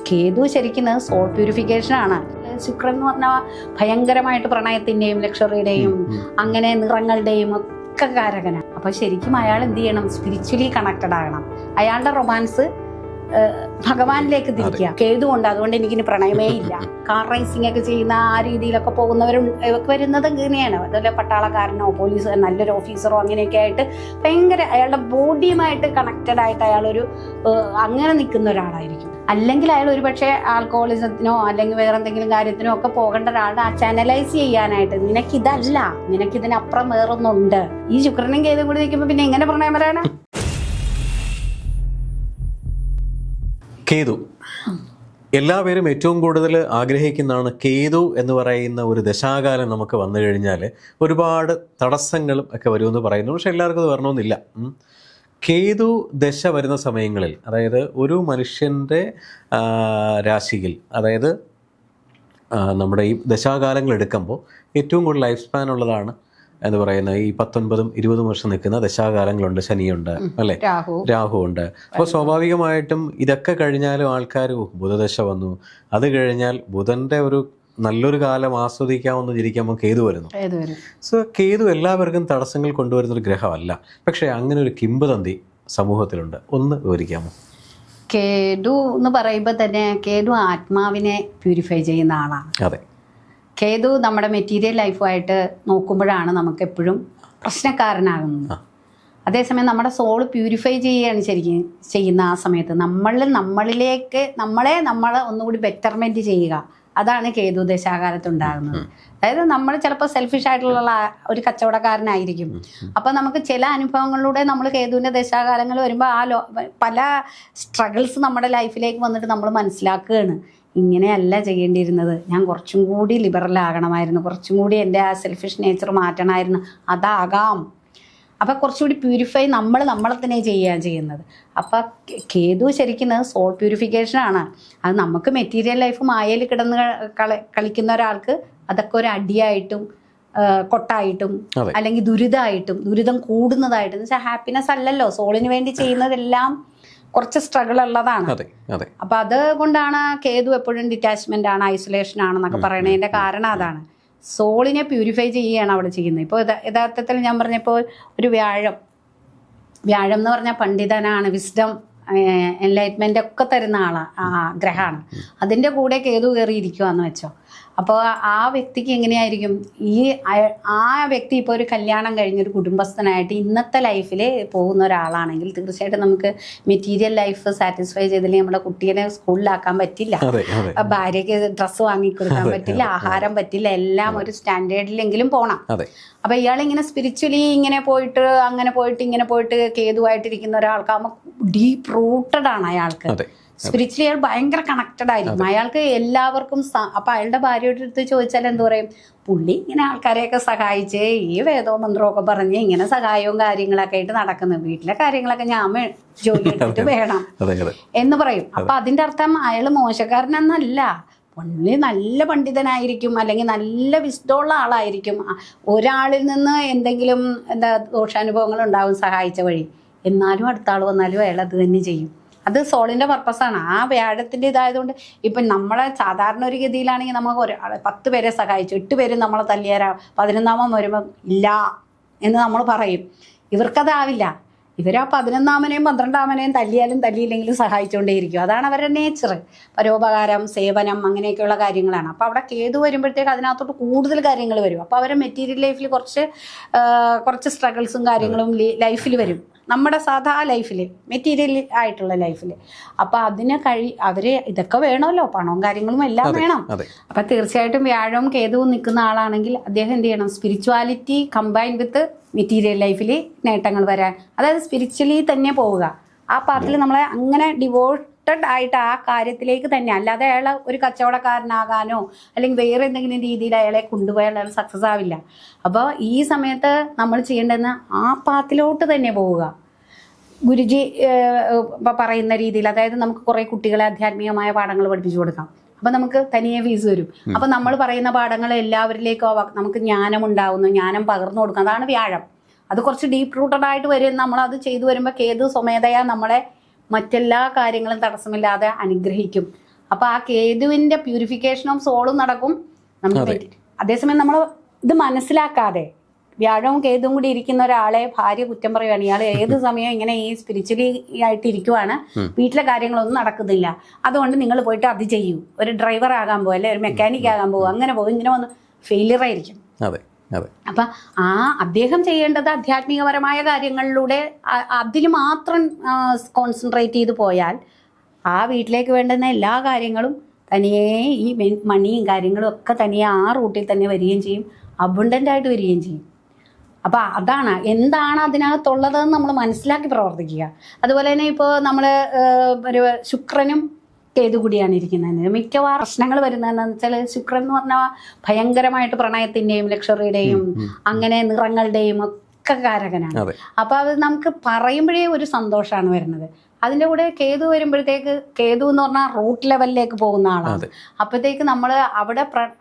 കേതു ശരിക്കും സോൾ പ്യൂരിഫിക്കേഷനാണ്. ശുക്രൻ എന്ന് പറഞ്ഞാൽ ഭയങ്കരമായിട്ട് പ്രണയത്തിൻ്റെയും ലക്ഷറിയുടെയും അങ്ങനെ നിറങ്ങളുടെയും ഒക്കെ കാരകനാണ്. അപ്പോൾ ശരിക്കും അയാൾ എന്ത് ചെയ്യണം? സ്പിരിച്വലി കണക്റ്റഡ് ആകണം. അയാളുടെ റൊമാൻസ് ഭഗവാനിലേക്ക് തിരിക്കുക. കേതു കൊണ്ട് അതുകൊണ്ട് എനിക്കിനി പ്രണയമേ ഇല്ല. കാർ റേസിംഗ് ഒക്കെ ചെയ്യുന്ന ആ രീതിയിലൊക്കെ വരുന്നത് ഇങ്ങനെയാണ്. അതുപോലെ പട്ടാളക്കാരനോ പോലീസ് നല്ലൊരു ഓഫീസറോ അങ്ങനെയൊക്കെ ആയിട്ട് ഭയങ്കര അയാളുടെ ബോഡിയുമായിട്ട് കണക്റ്റഡ് ആയിട്ട് അയാളൊരു അങ്ങനെ നിൽക്കുന്ന ഒരാളായിരിക്കും. അല്ലെങ്കിൽ അയാൾ ഒരു പക്ഷേ ആൽക്കഹോളിസത്തിനോ അല്ലെങ്കിൽ വേറെ എന്തെങ്കിലും കാര്യത്തിനോ ഒക്കെ പോകേണ്ട ഒരാളുടെ ആ ചാനലൈസ് ചെയ്യാനായിട്ട് നിനക്കിതല്ല, നിനക്കിതിനപ്പുറം വേറൊന്നുണ്ട്. ഈ ശുക്രനും കേതും കൂടി നിൽക്കുമ്പോൾ പിന്നെ എങ്ങനെ പ്രണയം വരാനാ? കേതു എല്ലാവരും ഏറ്റവും കൂടുതൽ ആഗ്രഹിക്കുന്നതാണ്. കേതു എന്ന് പറയുന്ന ഒരു ദശാകാലം നമുക്ക് വന്നു കഴിഞ്ഞാൽ ഒരുപാട് തടസ്സങ്ങളും ഒക്കെ വരുമെന്ന് പറയുന്നു. പക്ഷെ എല്ലാവർക്കും അത് വരണമെന്നില്ല. കേതു ദശ വരുന്ന സമയങ്ങളിൽ, അതായത് ഒരു മനുഷ്യൻ്റെ രാശിയിൽ, അതായത് നമ്മുടെ ഈ ദശാകാലങ്ങൾ എടുക്കുമ്പോൾ ഏറ്റവും കൂടുതൽ ലൈഫ് സ്പാൻ ഉള്ളതാണ് എന്ന് പറയുന്നത് ഈ 19-20 വർഷം നിൽക്കുന്ന ദശാകാലങ്ങളുണ്ട്. ശനിയുണ്ട്, അല്ലേ, രാഹു ഉണ്ട്. അപ്പോൾ സ്വാഭാവികമായിട്ടും ഇതൊക്കെ കഴിഞ്ഞാലും ആൾക്കാർ ബുധദശ വന്നു, അത് കഴിഞ്ഞാൽ ബുധൻ്റെ ഒരു നല്ലൊരു കാലം ആസ്വദിക്കാമെന്ന് ഇരിക്കുമ്പോൾ കേതു വരുന്നു. സോ കേതു എല്ലാവർക്കും തടസ്സങ്ങൾ കൊണ്ടുവരുന്നൊരു ഗ്രഹമല്ല. പക്ഷേ അങ്ങനെ ഒരു കിംവദന്തി സമൂഹത്തിലുണ്ട്. ഒന്ന് വിവരിക്കാമോ? കേതു എന്ന് പറയുമ്പോൾ തന്നെ കേതു ആത്മാവിനെ പ്യൂരിഫൈ ചെയ്യുന്ന ആളാണ്. അതെ, കേതു നമ്മുടെ മെറ്റീരിയൽ ലൈഫുമായിട്ട് നോക്കുമ്പോഴാണ് നമുക്ക് എപ്പോഴും പ്രശ്നക്കാരനാകുന്നത്. അതേസമയം നമ്മുടെ സോൾ പ്യൂരിഫൈ ചെയ്യുകയാണ് ശരിക്കും ചെയ്യുന്ന ആ സമയത്ത് നമ്മളിലേക്ക് നമ്മൾ ഒന്നുകൂടി ബെറ്റർമെൻറ്റ് ചെയ്യുക. അതാണ് കേതു ദശാകാലത്തുണ്ടാകുന്നത്. അതായത് നമ്മൾ ചിലപ്പോൾ സെൽഫിഷ് ആയിട്ടുള്ള ഒരു കച്ചവടക്കാരനായിരിക്കും. അപ്പോൾ നമുക്ക് ചില അനുഭവങ്ങളിലൂടെ നമ്മൾ കേതുവിൻ്റെ ദശാകാലങ്ങൾ വരുമ്പോൾ പല സ്ട്രഗിൾസ് നമ്മുടെ ലൈഫിലേക്ക് വന്നിട്ട് നമ്മൾ മനസ്സിലാക്കുകയാണ്, ഇങ്ങനെയല്ല ചെയ്യേണ്ടിയിരുന്നത്, ഞാൻ കുറച്ചും കൂടി ലിബറൽ ആകണമായിരുന്നു, കുറച്ചും കൂടി എൻ്റെ ആ സെൽഫിഷ് നേച്ചർ മാറ്റണമായിരുന്നു, അതാകാം. അപ്പോൾ കുറച്ചുകൂടി പ്യൂരിഫൈ നമ്മളെ തന്നെ ചെയ്യുന്നത്. അപ്പോൾ കേതു ശരിക്കും സോൾ പ്യൂരിഫിക്കേഷനാണ്. അത് നമുക്ക് മെറ്റീരിയൽ ലൈഫ് മായയിൽ കിടന്ന് കളിക്കുന്ന ഒരാൾക്ക് അതൊക്കെ ഒരു അടിയായിട്ടും കൊട്ടായിട്ടും അല്ലെങ്കിൽ ദുരിതം കൂടുന്നതായിട്ടും, എന്ന് വെച്ചാൽ ഹാപ്പിനെസ് അല്ലല്ലോ. സോളിന് വേണ്ടി ചെയ്യുന്നതെല്ലാം കുറച്ച് സ്ട്രഗിൾ ഉള്ളതാണ്. അപ്പം അതുകൊണ്ടാണ് കേതു എപ്പോഴും ഡിറ്റാച്ച്മെൻ്റ് ആണ്, ഐസൊലേഷൻ ആണെന്നൊക്കെ പറയണതിൻ്റെ കാരണം അതാണ്. സോളിനെ പ്യൂരിഫൈ ചെയ്യുകയാണ് അവിടെ ചെയ്യുന്നത്. ഇപ്പോൾ യഥാർത്ഥത്തിൽ ഞാൻ പറഞ്ഞപ്പോൾ ഒരു വ്യാഴം എന്ന് പറഞ്ഞാൽ പണ്ഡിതനാണ്, വിസ്ഡം, എൻലൈറ്റ്മെൻ്റ് ഒക്കെ തരുന്ന ഗ്രഹമാണ്. അതിൻ്റെ കൂടെ കേതു കയറിയിരിക്കുകയെന്ന് വെച്ചോ. അപ്പോൾ ആ വ്യക്തിക്ക് എങ്ങനെയായിരിക്കും ആ വ്യക്തി ഇപ്പോൾ ഒരു കല്യാണം കഴിഞ്ഞൊരു കുടുംബസ്ഥനായിട്ട് ഇന്നത്തെ ലൈഫിൽ പോകുന്ന ഒരാളാണെങ്കിൽ തീർച്ചയായിട്ടും നമുക്ക് മെറ്റീരിയൽ ലൈഫ് സാറ്റിസ്ഫൈ ചെയ്തില്ലെങ്കിൽ നമ്മുടെ കുട്ടീനെ സ്കൂളിലാക്കാൻ പറ്റില്ല, ഭാര്യയ്ക്ക് ഡ്രസ്സ് വാങ്ങിക്കൊടുക്കാൻ പറ്റില്ല, ആഹാരം പറ്റില്ല, എല്ലാം ഒരു സ്റ്റാൻഡേർഡിലെങ്കിലും പോകണം. അപ്പോൾ ഇയാളിങ്ങനെ സ്പിരിച്വലി ഇങ്ങനെ പോയിട്ട് കേതുവായിട്ടിരിക്കുന്ന ഒരാൾക്കാകുമ്പോൾ ഡീപ്പ് റൂട്ടഡ് ആണ് അയാൾക്ക്. സ്പിരിച്വലി അയാൾ ഭയങ്കര കണക്റ്റഡ് ആയിരിക്കും. അയാൾക്ക് എല്ലാവർക്കും അപ്പം അയാളുടെ ഭാര്യയുടെ അടുത്ത് ചോദിച്ചാൽ എന്ത് പറയും? പുള്ളി ഇങ്ങനെ ആൾക്കാരെയൊക്കെ സഹായിച്ച് ഈ വേദവും മന്ത്രമൊക്കെ പറഞ്ഞ് ഇങ്ങനെ സഹായവും കാര്യങ്ങളൊക്കെ ആയിട്ട് നടക്കുന്നത്, വീട്ടിലെ കാര്യങ്ങളൊക്കെ ഞാൻ ജോലി എടുത്തിട്ട് വേണം എന്ന് പറയും. അപ്പം അതിൻ്റെ അർത്ഥം അയാൾ മോശക്കാരനെന്നല്ല, പുള്ളി നല്ല പണ്ഡിതനായിരിക്കും, അല്ലെങ്കിൽ നല്ല വിസ്ഡമുള്ള ആളായിരിക്കും. ഒരാളിൽ നിന്ന് എന്തെങ്കിലും ദോഷാനുഭവങ്ങൾ ഉണ്ടാവും സഹായിച്ച വഴി, എന്നാലും അടുത്ത ആൾ വന്നാലും അയാൾ അത് തന്നെ ചെയ്യും. അത് സോളിൻ്റെ പർപ്പസാണ്. ആ വ്യാഴത്തിൻ്റെ ഇതായതുകൊണ്ട് ഇപ്പം നമ്മളെ സാധാരണ ഒരു ഗതിയിലാണെങ്കിൽ നമുക്ക് 10 പേരെ സഹായിച്ചു, 8 പേരും നമ്മളെ തല്ലിയാരാ, 11ാമൻ വരുമ്പം ഇല്ല എന്ന് നമ്മൾ പറയും. ഇവർക്കതാവില്ല. ഇവർ ആ 11ാമനെയും 12ാമനെയും തല്ലിയില്ലെങ്കിലും സഹായിച്ചുകൊണ്ടേയിരിക്കും. അതാണ് അവരുടെ നേച്ചർ. പരോപകാരം, സേവനം, അങ്ങനെയൊക്കെയുള്ള കാര്യങ്ങളാണ്. അപ്പോൾ അവിടെ കേതു വരുമ്പോഴത്തേക്ക് അതിനകത്തോട്ട് കൂടുതൽ കാര്യങ്ങൾ വരും. അപ്പോൾ അവരെ മെറ്റീരിയൽ ലൈഫിൽ കുറച്ച് സ്ട്രഗിൾസും കാര്യങ്ങളും ലൈഫിൽ വരും, നമ്മുടെ സാധാ ലൈഫിൽ, മെറ്റീരിയൽ ആയിട്ടുള്ള ലൈഫിൽ. അപ്പോൾ അവർ ഇതൊക്കെ വേണമല്ലോ, പണവും കാര്യങ്ങളും എല്ലാം വേണം. അപ്പം തീർച്ചയായിട്ടും വ്യാഴവും കേതുവും നിൽക്കുന്ന ആളാണെങ്കിൽ അദ്ദേഹം എന്ത് ചെയ്യണം? സ്പിരിച്വാലിറ്റി കമ്പൈൻ വിത്ത് മെറ്റീരിയൽ ലൈഫിൽ നേട്ടങ്ങൾ വരാൻ, അതായത് സ്പിരിച്വലി തന്നെ പോവുക. ആ പാർട്ടിൽ നമ്മളെ അങ്ങനെ ഡിവോട്ടഡ് ആയിട്ട് ആ കാര്യത്തിലേക്ക് തന്നെ, അല്ലാതെ അയാളെ ഒരു കച്ചവടക്കാരനാകാനോ അല്ലെങ്കിൽ വേറെ എന്തെങ്കിലും രീതിയിൽ അയാളെ കൊണ്ടുപോയാൽ അയാൾ സക്സസ് ആവില്ല. അപ്പോൾ ഈ സമയത്ത് നമ്മൾ ചെയ്യേണ്ടതെന്ന് ആ പാത്തിലോട്ട് തന്നെ പോവുക. ഗുരുജി പറയുന്ന രീതിയിൽ, അതായത് നമുക്ക് കുറേ കുട്ടികളെ ആധ്യാത്മികമായ പാഠങ്ങൾ പഠിപ്പിച്ചു കൊടുക്കാം. അപ്പം നമുക്ക് തനിയെ ഫീസ് വരും. അപ്പം നമ്മൾ പറയുന്ന പാഠങ്ങൾ എല്ലാവരിലേക്കും നമുക്ക് ജ്ഞാനം ഉണ്ടാവുന്നു, ജ്ഞാനം പകർന്നു കൊടുക്കുക. അതാണ് വ്യാഴം. അത് കുറച്ച് ഡീപ്പ് റൂട്ടഡ് ആയിട്ട് വരും. നമ്മളത് ചെയ്തു വരുമ്പോൾ കേതു സ്വമേധയാ നമ്മളെ മറ്റെല്ലാ കാര്യങ്ങളും തടസ്സമില്ലാതെ അനുഗ്രഹിക്കും. അപ്പോൾ ആ കേതുവിൻ്റെ പ്യൂരിഫിക്കേഷൻ ഓഫ് സോളും നടക്കും നമുക്ക്. അതേസമയം നമ്മൾ ഇത് മനസ്സിലാക്കാതെ വ്യാഴവും കേതുവും കൂടി ഇരിക്കുന്ന ഒരാളെ ഭാര്യ കുറ്റം പറയുകയാണ്, ഇയാൾ ഏത് സമയം ഇങ്ങനെ ഈ സ്പിരിച്വലി ആയിട്ട് ഇരിക്കുവാണ്, വീട്ടിലെ കാര്യങ്ങളൊന്നും നടക്കുന്നില്ല, അതുകൊണ്ട് നിങ്ങൾ പോയിട്ട് അത് ചെയ്യൂ, ഒരു ഡ്രൈവർ ആകാൻ പോകും, അല്ലെ ഒരു മെക്കാനിക് ആകാൻ പോകും, അങ്ങനെ പോകും, ഇങ്ങനെ വന്ന് ഫെയിലിയർ ആയിരിക്കും. അപ്പം അദ്ദേഹം ചെയ്യേണ്ടത് ആധ്യാത്മികപരമായ കാര്യങ്ങളിലൂടെ അതിൽ മാത്രം കോൺസെൻട്രേറ്റ് ചെയ്ത് പോയാൽ ആ വീട്ടിലേക്ക് വേണ്ടുന്ന എല്ലാ കാര്യങ്ങളും തനിയെ ഈ മണിയും കാര്യങ്ങളും ഒക്കെ തനിയെ ആ റൂട്ടിൽ തന്നെ വരികയും ചെയ്യും, അബണ്ടൻ്റ് ആയിട്ട് വരികയും ചെയ്യും. അപ്പോൾ അതാണ് എന്താണ് അതിനകത്തുള്ളതെന്ന് നമ്മൾ മനസ്സിലാക്കി പ്രവർത്തിക്കുക. അതുപോലെ തന്നെ ഇപ്പോൾ നമ്മൾ ഒരു ശുക്രനും കേതു കൂടിയാണ് ഇരിക്കുന്നത്. മിക്കവാറും പ്രശ്നങ്ങൾ വരുന്നതെന്ന് വെച്ചാൽ ശുക്രൻ എന്ന് പറഞ്ഞാൽ ഭയങ്കരമായിട്ട് പ്രണയത്തിൻ്റെയും ലക്ഷറിയുടെയും അങ്ങനെ നിറങ്ങളുടെയും ഒക്കെ കാരകനാണ്. അപ്പോൾ അത് നമുക്ക് പറയുമ്പോഴേ ഒരു സന്തോഷമാണ് വരുന്നത്. അതിൻ്റെ കൂടെ കേതു വരുമ്പോഴത്തേക്ക്, കേതു എന്ന് പറഞ്ഞാൽ റൂട്ട് ലെവലിലേക്ക് പോകുന്ന ആളാണ്. അപ്പോഴത്തേക്ക് നമ്മൾ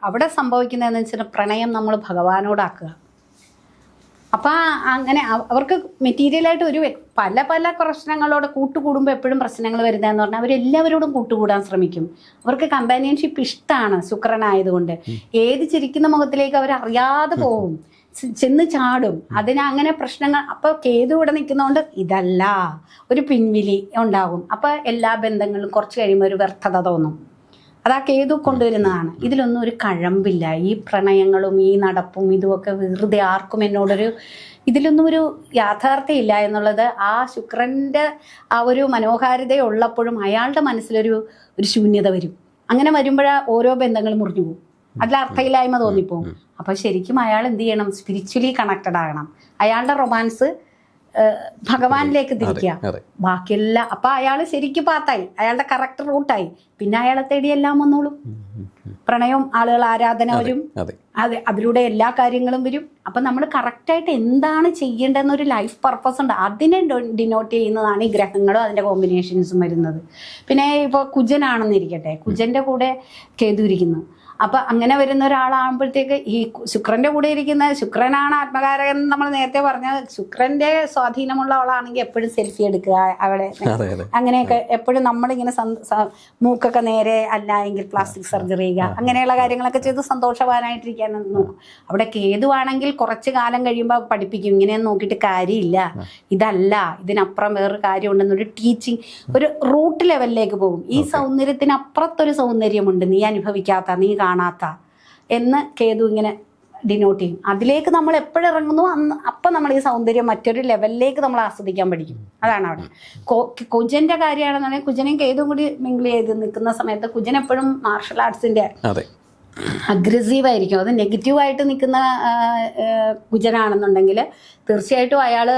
അവിടെ സംഭവിക്കുന്നതെന്ന് വെച്ചാൽ പ്രണയം നമ്മൾ ഭഗവാനോടാക്കുക. അപ്പം അങ്ങനെ അവർക്ക് മെറ്റീരിയലായിട്ട് ഒരു പല പ്രശ്നങ്ങളോട് കൂട്ടുകൂടുമ്പോൾ എപ്പോഴും പ്രശ്നങ്ങൾ വരുന്നതെന്ന് പറഞ്ഞാൽ അവരെല്ലാവരോടും കൂട്ടുകൂടാൻ ശ്രമിക്കും. അവർക്ക് കമ്പാനിയൻഷിപ്പ് ഇഷ്ടമാണ് ശുക്രനായതുകൊണ്ട്. ഏത് ചിരിക്കുന്ന മുഖത്തിലേക്ക് അവർ അറിയാതെ പോകും, ചെന്ന് ചാടും. അങ്ങനെ പ്രശ്നങ്ങൾ. അപ്പോൾ കേതു ഇവിടെ നിൽക്കുന്നതുകൊണ്ട് ഇതല്ല, ഒരു പിൻവിലി ഉണ്ടാകും. അപ്പോൾ എല്ലാ ബന്ധങ്ങളിലും കുറച്ച് കഴിയുമ്പോൾ ഒരു വ്യർത്ഥത തോന്നും. അതാ കേതു കൊണ്ടുവരുന്നതാണ്. ഇതിലൊന്നും ഒരു കഴമ്പില്ല. ഈ പ്രണയങ്ങളും ഈ നടപ്പും ഇതുമൊക്കെ വെറുതെ ആർക്കും ഇതിലൊന്നും ഒരു യാഥാർത്ഥ്യമില്ല എന്നുള്ളത് ആ ശുക്രൻ്റെ ആ ഒരു മനോഹാരിതയുള്ളപ്പോഴും അയാളുടെ മനസ്സിലൊരു ശൂന്യത വരും. അങ്ങനെ വരുമ്പോഴാണ് ഓരോ ബന്ധങ്ങളും മുറിഞ്ഞു പോകും, അതിൽ അർത്ഥമില്ലായ്മ തോന്നിപ്പോവും. അപ്പോൾ ശരിക്കും അയാൾ എന്ത് ചെയ്യണം? സ്പിരിച്വലി കണക്റ്റഡ് ആകണം. അയാളുടെ റൊമാൻസ് ഭഗവാനിലേക്ക് തിരിക്കുക. ബാക്കിയെല്ലാം അപ്പം അയാൾ ശരിക്കും പാത്തായി, അയാളുടെ കറക്റ്റ് റൂട്ടായി. പിന്നെ അയാളെ തേടി എല്ലാം വന്നോളും. പ്രണയവും ആളുകൾ ആരാധന വരും, അതിലൂടെ എല്ലാ കാര്യങ്ങളും വരും. അപ്പം നമ്മൾ കറക്റ്റായിട്ട് എന്താണ് ചെയ്യേണ്ടതെന്നൊരു ലൈഫ് പർപ്പസ് ഉണ്ട്. അതിനെ ഡിനോട്ട് ചെയ്യുന്നതാണ് ഈ ഗ്രഹങ്ങളും അതിൻ്റെ കോമ്പിനേഷൻസും വരുന്നത്. പിന്നെ ഇപ്പോൾ കുജനാണെന്നിരിക്കട്ടെ, കുജൻ്റെ കൂടെ കേതു ഇരിക്കുന്നു. അപ്പം അങ്ങനെ വരുന്ന ഒരാളാകുമ്പോഴത്തേക്ക് ഈ ശുക്രൻ്റെ കൂടെ ഇരിക്കുന്ന ശുക്രനാണ് ആത്മകാരകൻ എന്ന് നമ്മൾ നേരത്തെ പറഞ്ഞ ശുക്രൻ്റെ സ്വാധീനമുള്ള ആളാണെങ്കിൽ എപ്പോഴും സെൽഫി എടുക്കുക, അവിടെ അങ്ങനെയൊക്കെ എപ്പോഴും നമ്മളിങ്ങനെ മൂക്കൊക്കെ നേരെ അല്ല എങ്കിൽ പ്ലാസ്റ്റിക് സർജറി ചെയ്യുക, അങ്ങനെയുള്ള കാര്യങ്ങളൊക്കെ ചെയ്ത് സന്തോഷവാനായിട്ടിരിക്കാൻ നോക്കും. അവിടെ കേതുവാണെങ്കിൽ കുറച്ച് കാലം കഴിയുമ്പോൾ പഠിപ്പിക്കും, ഇങ്ങനെയൊന്നും നോക്കിയിട്ട് കാര്യമില്ല, ഇതല്ല, ഇതിനപ്പുറം വേറൊരു കാര്യമുണ്ടെന്നൊരു ടീച്ചിങ്, ഒരു റൂട്ട് ലെവലിലേക്ക് പോകും. ഈ സൗന്ദര്യത്തിനപ്പുറത്തൊരു സൗന്ദര്യമുണ്ട്, നീ അനുഭവിക്കാത്ത, നീ കാണാത്ത എന്ന് കേതു ഇങ്ങനെ ഡിനോട്ട് ചെയ്യും. അതിലേക്ക് നമ്മൾ എപ്പോഴിറങ്ങുന്നു അപ്പം നമ്മൾ ഈ സൗന്ദര്യം മറ്റൊരു ലെവലിലേക്ക് നമ്മൾ ആസ്വദിക്കാൻ പഠിക്കും. അതാണ് അവിടെ. കുജൻ്റെ കാര്യമാണെന്നുണ്ടെങ്കിൽ കുജനെയും കേതുവും കൂടി മിങ്കിൾ ചെയ്ത് നിൽക്കുന്ന സമയത്ത് കുജൻ എപ്പോഴും മാർഷൽ ആർട്സിൻ്റെ അഗ്രസീവായിരിക്കും. അത് നെഗറ്റീവായിട്ട് നിൽക്കുന്ന കുജനാണെന്നുണ്ടെങ്കിൽ തീർച്ചയായിട്ടും അയാൾ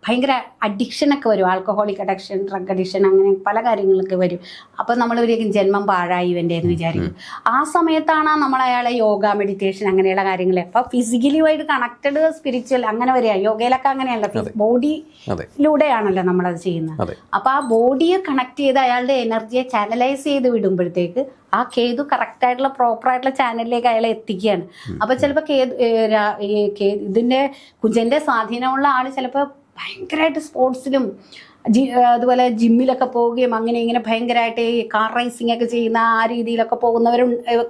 ഭയങ്കര അഡിക്ഷനൊക്കെ വരും. ആൽക്കഹോളിക് അഡിക്ഷൻ, ഡ്രഗ് അഡിക്ഷൻ, അങ്ങനെ പല കാര്യങ്ങളൊക്കെ വരും. അപ്പം നമ്മൾ ഒരിക്കലും ജന്മം പാഴായി ഇവൻ്റെ എന്ന് വിചാരിക്കും. ആ സമയത്താണ് നമ്മൾ അയാളെ യോഗ, മെഡിറ്റേഷൻ അങ്ങനെയുള്ള കാര്യങ്ങൾ. അപ്പം ഫിസിക്കലിയുമായിട്ട് കണക്റ്റഡ് സ്പിരിച്വൽ അങ്ങനെ വരിക. യോഗയിലൊക്കെ അങ്ങനെയല്ല, ബോഡിയിലൂടെയാണല്ലോ നമ്മളത് ചെയ്യുന്നത്. അപ്പം ആ ബോഡിയെ കണക്ട് ചെയ്ത് അയാളുടെ എനർജിയെ ചാനലൈസ് ചെയ്ത് വിടുമ്പോഴത്തേക്ക് ആ കേതു കറക്റ്റായിട്ടുള്ള പ്രോപ്പറായിട്ടുള്ള ചാനലിലേക്ക് അയാളെ എത്തിക്കുകയാണ്. അപ്പം ചിലപ്പോൾ ഇതിൻ്റെ കുജൻ്റെ സ്വാധീനമുള്ള ആൾ ചിലപ്പോൾ ഭയങ്കരമായിട്ട് സ്പോർട്സിലും അതുപോലെ ജിമ്മിലൊക്കെ പോവുകയും അങ്ങനെ ഇങ്ങനെ ഭയങ്കരമായിട്ട് ഈ കാർ റേസിംഗ് ഒക്കെ ചെയ്യുന്ന ആ രീതിയിലൊക്കെ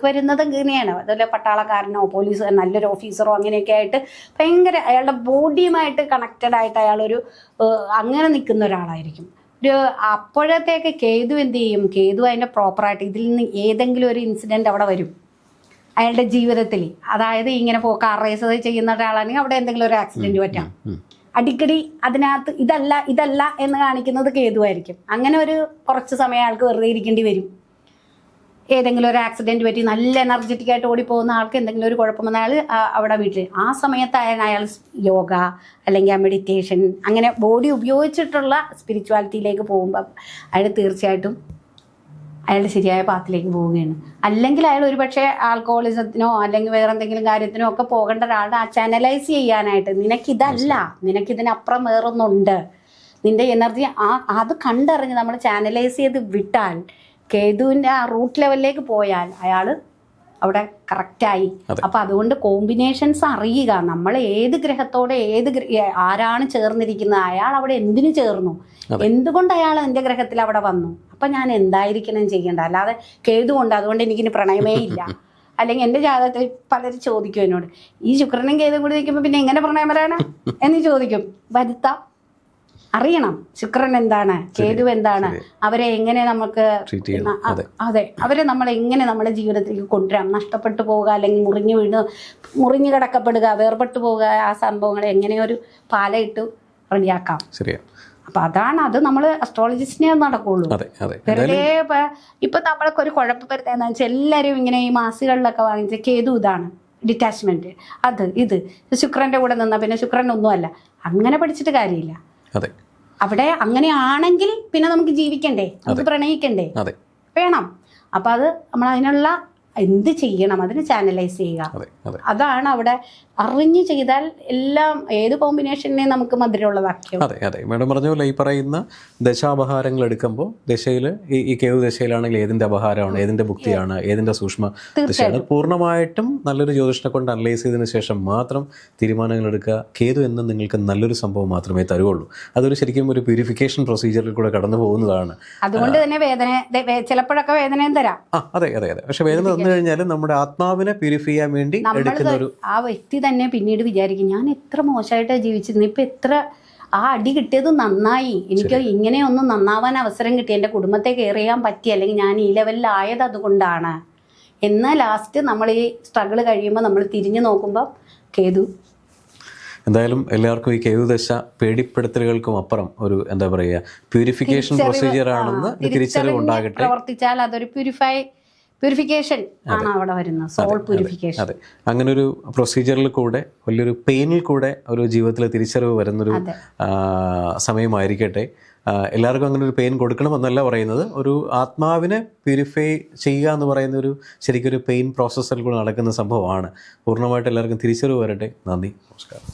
വരുന്നത് ഇങ്ങനെയാണ്. അതുപോലെ പട്ടാളക്കാരനോ പോലീസ് നല്ലൊരു ഓഫീസറോ അങ്ങനെയൊക്കെ ആയിട്ട് ഭയങ്കര അയാളുടെ ബോഡിയുമായിട്ട് കണക്റ്റഡ് ആയിട്ട് അയാളൊരു അങ്ങനെ നിൽക്കുന്ന ഒരാളായിരിക്കും. അപ്പോഴത്തേക്ക് കേതു എന്ത് ചെയ്യും? കേതു അതിൻ്റെ പ്രോപ്പറായിട്ട് ഇതിൽ നിന്ന് ഏതെങ്കിലും ഒരു ഇൻസിഡൻറ്റ് അവിടെ വരും അയാളുടെ ജീവിതത്തിൽ. അതായത് ഇങ്ങനെ കാർ റേസ് ചെയ്യുന്ന ഒരാളാണെങ്കിൽ അവിടെ എന്തെങ്കിലും ഒരു ആക്സിഡൻറ്റ് പറ്റാം. അടിക്കടി അതിനകത്ത് ഇതല്ല എന്ന് കാണിക്കുന്നത് കേതുവായിരിക്കും. അങ്ങനെ ഒരു കുറച്ച് സമയം ആൾക്ക് വെറുതെ ഇരിക്കേണ്ടി വരും. ഏതെങ്കിലും ഒരു ആക്സിഡൻറ്റ് പറ്റി നല്ല എനർജറ്റിക് ആയിട്ട് ഓടിപ്പോകുന്ന ആൾക്ക് എന്തെങ്കിലും ഒരു കുഴപ്പം വന്നാൽ അവിടെ വീട്ടിൽ ആ സമയത്ത് അയാൾ യോഗ അല്ലെങ്കിൽ ആ മെഡിറ്റേഷൻ അങ്ങനെ ബോഡി ഉപയോഗിച്ചിട്ടുള്ള സ്പിരിച്വാലിറ്റിയിലേക്ക് പോകുമ്പോൾ അയാൾ തീർച്ചയായിട്ടും അയാളുടെ ശരിയായ പാത്തിലേക്ക് പോവുകയാണ്. അല്ലെങ്കിൽ അയാൾ ഒരുപക്ഷെ ആൽക്കഹോളിസത്തിനോ അല്ലെങ്കിൽ വേറെ എന്തെങ്കിലും കാര്യത്തിനോ ഒക്കെ പോകേണ്ട ഒരാളുടെ ആ ചാനലൈസ് ചെയ്യാനായിട്ട് നിനക്കിതല്ല, നിനക്കിതിനപ്പുറം വേറൊന്നുണ്ട്, നിൻ്റെ എനർജി അത് കണ്ടറിഞ്ഞ് നമ്മൾ ചാനലൈസ് ചെയ്ത് വിട്ടാൽ കേതുവിൻ്റെ ആ റൂട്ട് ലെവലിലേക്ക് പോയാൽ അയാൾ അവിടെ കറക്റ്റായി. അപ്പം അതുകൊണ്ട് കോമ്പിനേഷൻസ് അറിയുക. നമ്മൾ ഏത് ഗ്രഹത്തോടെ ആരാണ് ചേർന്നിരിക്കുന്നത്, അയാൾ അവിടെ എന്തിനു ചേർന്നു, എന്തുകൊണ്ട് അയാൾ എൻ്റെ ഗ്രഹത്തിൽ അവിടെ വന്നു. അപ്പം ഞാൻ എന്തായിരിക്കണം ചെയ്യേണ്ട, അല്ലാതെ കേതു കൊണ്ട് അതുകൊണ്ട് എനിക്കിനി പ്രണയമേ ഇല്ല. അല്ലെങ്കിൽ എൻ്റെ ജാതകത്തിൽ പലരും ചോദിക്കും എന്നോട്, ഈ ശുക്രനും കേതും കൂടി നിൽക്കുമ്പോൾ പിന്നെ എങ്ങനെ പ്രണയം വരാനാ എന്ന് ചോദിക്കും. വരുത്താം, അറിയണം ശുക്രൻ എന്താണ്, കേതു എന്താണ്, അവരെ എങ്ങനെ നമുക്ക് അതെ അവരെ നമ്മൾ എങ്ങനെ നമ്മുടെ ജീവിതത്തിലേക്ക് കൊണ്ടുവരാം. നഷ്ടപ്പെട്ടു പോവുക, അല്ലെങ്കിൽ മുറിഞ്ഞു കിടക്കപ്പെടുക, വേർപെട്ടു പോവുക, ആ സംഭവങ്ങളെ എങ്ങനെയോ ഒരു പാലയിട്ട് റെഡിയാക്കാം. അപ്പൊ അതാണ്, അത് നമ്മൾ അസ്ട്രോളജിസ്റ്റിനെ നടക്കുള്ളൂ. വെറുതെ ഇപ്പൊ നമ്മൾക്ക് ഒരു കുഴപ്പം വരുന്നതെന്ന് വെച്ചാൽ എല്ലാവരും ഇങ്ങനെ ഈ മാസികളിലൊക്കെ വാങ്ങിച്ച കേതു ഇതാണ് ഡിറ്റാച്ച്മെന്റ്, അത് ഇത് ശുക്രന്റെ കൂടെ നിന്നാ പിന്നെ ശുക്രൻ ഒന്നുമല്ല, അങ്ങനെ പഠിച്ചിട്ട് കാര്യമില്ല. അവിടെ അങ്ങനെയാണെങ്കിൽ പിന്നെ നമുക്ക് ജീവിക്കണ്ടേ, നമുക്ക് പ്രണയിക്കണ്ടേ, വേണം. അപ്പൊ അത് നമ്മൾ അതിനുള്ള എന്ത് ചെയ്യണം, അതിന് ചാനലൈസ് ചെയ്യുക. അതാണ് അവിടെ അറിഞ്ഞു ചെയ്താൽ എല്ലാം ഏത് കോമ്പിനേഷനെ നമുക്ക് മധുരമുള്ളതാക്കിയോ. അതെ മാഡം പറഞ്ഞ പോലെ ഈ പറയുന്ന ദശാപഹാരങ്ങൾ എടുക്കുമ്പോൾ ദശയിൽ ഈ കേതു ദശയിലാണെങ്കിൽ ഏതിന്റെ അപഹാരമാണ്, ഏതിന്റെ ഭുക്തിയാണ്, ഏതിന്റെ സൂക്ഷ്മ ദശയാണ്, പൂർണ്ണമായിട്ടും നല്ലൊരു ജ്യോതിഷനെ കൊണ്ട് അനലൈസ് ചെയ്തതിനു ശേഷം മാത്രം തീരുമാനങ്ങൾ എടുക്കുക. കേതു എന്ന് നിങ്ങൾക്ക് നല്ലൊരു സംഭവം മാത്രമേ തരുവുള്ളൂ. അതൊരു ശരിക്കും ഒരു പ്യൂരിഫിക്കേഷൻ പ്രൊസീജിയറിൽ കൂടെ കടന്നു പോകുന്നതാണ്. അതുകൊണ്ട് തന്നെ വേദന ചിലപ്പോഴൊക്കെ വേദനയും തരാം. അതെ പക്ഷെ വേദന വന്നു കഴിഞ്ഞാൽ നമ്മുടെ ആത്മാവിനെ പ്യൂരിഫൈ ചെയ്യാൻ വേണ്ടി എടുക്കുന്ന ഒരു ആ വ്യക്തി തന്നെ പിന്നീട് വിചാരിക്കും, ഞാൻ എത്ര മോശമായിട്ടാണ് ജീവിച്ചിരുന്നത്, ഇപ്പം എത്ര ആ അടി കിട്ടിയത് നന്നായി, എനിക്ക് ഇങ്ങനെയൊന്നും നന്നാവാൻ അവസരം കിട്ടി, എൻ്റെ കുടുംബത്തെ കെയർ ചെയ്യാൻ പറ്റി, അല്ലെങ്കിൽ ഞാൻ ഈ ലെവലിലായത് അതുകൊണ്ടാണ് എന്ന് ലാസ്റ്റ് നമ്മൾ ഈ സ്ട്രഗിൾ കഴിയുമ്പോൾ നമ്മൾ തിരിഞ്ഞു നോക്കുമ്പോൾ കേതു. എന്തായാലും എല്ലാവർക്കും ഈ കേതുദശ പേടിപ്പെടുത്തലുകൾക്കും അപ്പുറം ഒരു എന്താ പറയുക പ്യൂരിഫിക്കേഷൻ പ്രൊസീജിയർ ആണെന്ന് തിരിച്ചറിവ് ഉണ്ടാകട്ടെ. പ്രവർത്തിച്ചാൽ അതൊരു പ്യൂരിഫിക്കേഷൻ ആണ് അവിടെ വരുന്നത്, സോൾ പ്യൂരിഫിക്കേഷൻ. അതെ, അങ്ങനെ ഒരു പ്രൊസീജിയറിൽ കൂടെ വലിയൊരു പെയിനിൽ കൂടെ ഒരു ജീവിതത്തിൽ തിരിച്ചറിവ് വരുന്നൊരു സമയമായിരിക്കട്ടെ. എല്ലാവർക്കും അങ്ങനെ ഒരു പെയിൻ കൊടുക്കണമെന്നല്ല പറയുന്നത്, ഒരു ആത്മാവിനെ പ്യൂരിഫൈ ചെയ്യുക എന്ന് പറയുന്ന ഒരു ശരിക്കും ഒരു പെയിൻ പ്രോസസ്സിൽ കൂടെ നടക്കുന്ന സംഭവമാണ്. പൂർണ്ണമായിട്ട് എല്ലാവർക്കും തിരിച്ചറിവ് വരട്ടെ. നന്ദി, നമസ്കാരം.